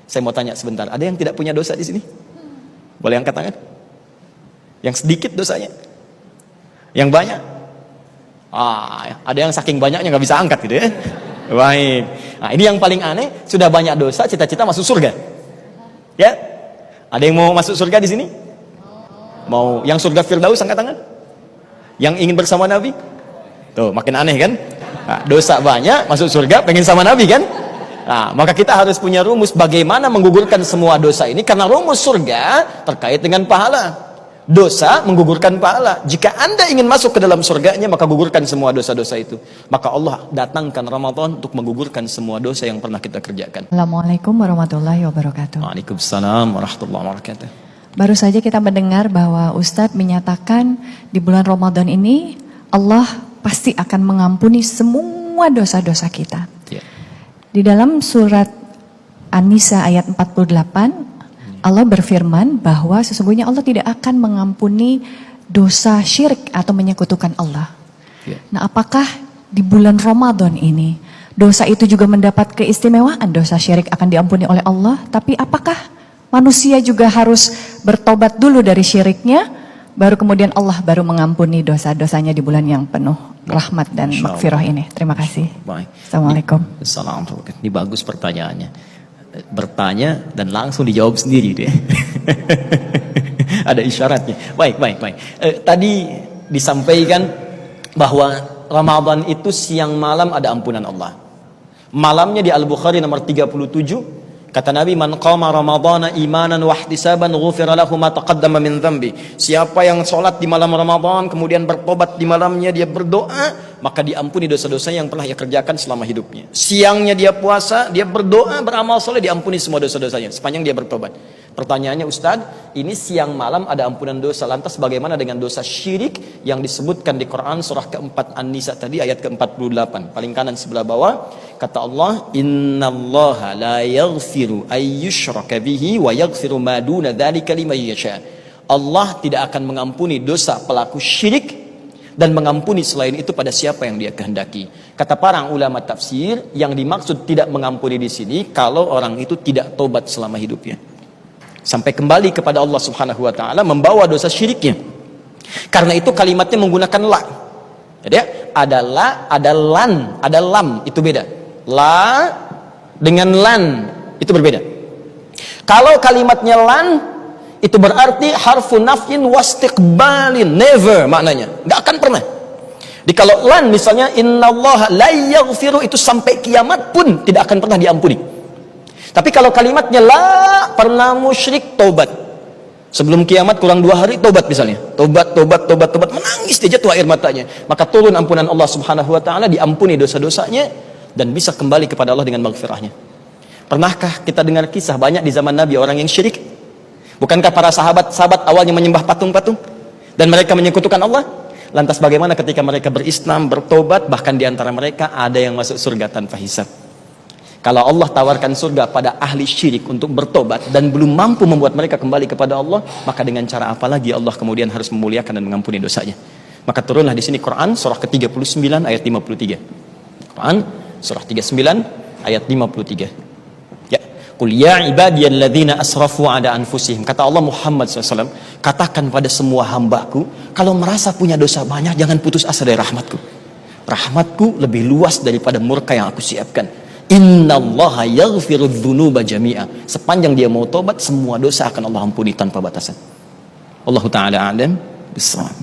Saya mau tanya sebentar, ada yang tidak punya dosa di sini? Boleh angkat tangan? Yang sedikit dosanya? Yang banyak? Ada yang saking banyaknya nggak bisa angkat gitu ya. Baik. Nah, ini yang paling aneh, sudah banyak dosa, cita-cita masuk surga. Ya? Ada yang mau masuk surga di sini? Mau yang surga Firdaus angkat tangan? Yang ingin bersama Nabi? Tuh, makin aneh kan? Nah, dosa banyak, masuk surga, pengen sama Nabi kan? Nah, maka kita harus punya rumus bagaimana menggugurkan semua dosa ini, karena rumus surga terkait dengan pahala. Dosa menggugurkan pahala. Jika Anda ingin masuk ke dalam surganya, maka gugurkan semua dosa-dosa itu. Maka Allah datangkan Ramadan untuk menggugurkan semua dosa yang pernah kita kerjakan. Assalamualaikum warahmatullahi wabarakatuh. Waalaikumsalam warahmatullahi wabarakatuh. Baru saja kita mendengar bahwa Ustadz menyatakan di bulan Ramadan ini Allah pasti akan mengampuni semua dosa-dosa kita. Ya. Di dalam surat An-Nisa ayat 48, Allah berfirman bahwa sesungguhnya Allah tidak akan mengampuni dosa syirik atau menyekutukan Allah. Ya. Nah, apakah di bulan Ramadan ini dosa itu juga mendapat keistimewaan? Dosa syirik akan diampuni oleh Allah, tapi apakah manusia juga harus bertobat dulu dari syiriknya, baru kemudian Allah baru mengampuni dosa-dosanya di bulan yang penuh rahmat dan makfirah ini? Terima kasih. Baik. Assalamualaikum. Assalamualaikum. Ini bagus pertanyaannya. Bertanya dan langsung dijawab sendiri deh. Ada isyaratnya. Baik. Tadi disampaikan bahwa Ramadan itu siang malam ada ampunan Allah. Malamnya di Al-Bukhari nomor 37, kata Nabi, man qama ramadhana imanan wa ihtisaban ghufira lahu ma taqaddama min dhanbi. Siapa yang sholat di malam Ramadan kemudian bertobat di malamnya, dia berdoa, maka diampuni dosa-dosa yang pernah ia kerjakan selama hidupnya. Siangnya dia puasa, dia berdoa, beramal soleh, diampuni semua dosa-dosanya sepanjang dia bertobat. Pertanyaannya, Ustadz, ini siang malam ada ampunan dosa, lantas bagaimana dengan dosa syirik yang disebutkan di Quran surah keempat An-Nisa tadi ayat ke-48 paling kanan sebelah bawah? Kata Allah, innallaha la yaghfiru ayyushraka bihi wa yaghfiru ma duna dzalika liman yasha. Allah tidak akan mengampuni dosa pelaku syirik dan mengampuni selain itu pada siapa yang dia kehendaki. Kata para ulama tafsir, yang dimaksud tidak mengampuni di sini kalau orang itu tidak tobat selama hidupnya, sampai kembali kepada Allah Subhanahu wa taala, membawa dosa syiriknya. Karena itu kalimatnya menggunakan la. Jadi ada la, ada lan, ada lam, itu beda. La dengan lan itu berbeda. Kalau kalimatnya lan, itu berarti harfu nafyin wastiqbalin, never maknanya, nggak akan pernah. Di kalau lan misalnya innallaha la yaghfiru, itu sampai kiamat pun tidak akan pernah diampuni. Tapi kalau kalimatnya la, pernah musyrik, tobat. Sebelum kiamat kurang 2 hari tobat misalnya. Tobat, menangis dia jatuh air matanya. Maka turun ampunan Allah Subhanahu wa taala, diampuni dosa-dosanya dan bisa kembali kepada Allah dengan maghfirahnya. Pernahkah kita dengar kisah banyak di zaman Nabi orang yang syirik? Bukankah para sahabat awalnya menyembah patung-patung dan mereka menyekutukan Allah? Lantas bagaimana ketika mereka berislam, bertobat, bahkan di antara mereka ada yang masuk surga tanpa hisab? Kalau Allah tawarkan surga pada ahli syirik untuk bertobat dan belum mampu membuat mereka kembali kepada Allah, maka dengan cara apa lagi Allah kemudian harus memuliakan dan mengampuni dosanya? Maka turunlah di sini Quran surah ke-39 ayat 53. Quran surah 39 ayat 53. Ya, qul ya ibadiyalladzina asrafu ala anfusihim. Kata Allah Muhammad SAW, katakan pada semua hambaku, kalau merasa punya dosa banyak, jangan putus asa dari rahmatku. Rahmatku lebih luas daripada murka yang aku siapkan. Innallaha yaghfiru dzunuba jami'a. Sepanjang dia mau tobat, semua dosa akan Allah ampuni tanpa batasan. Allahu ta'ala a'lam bissawab.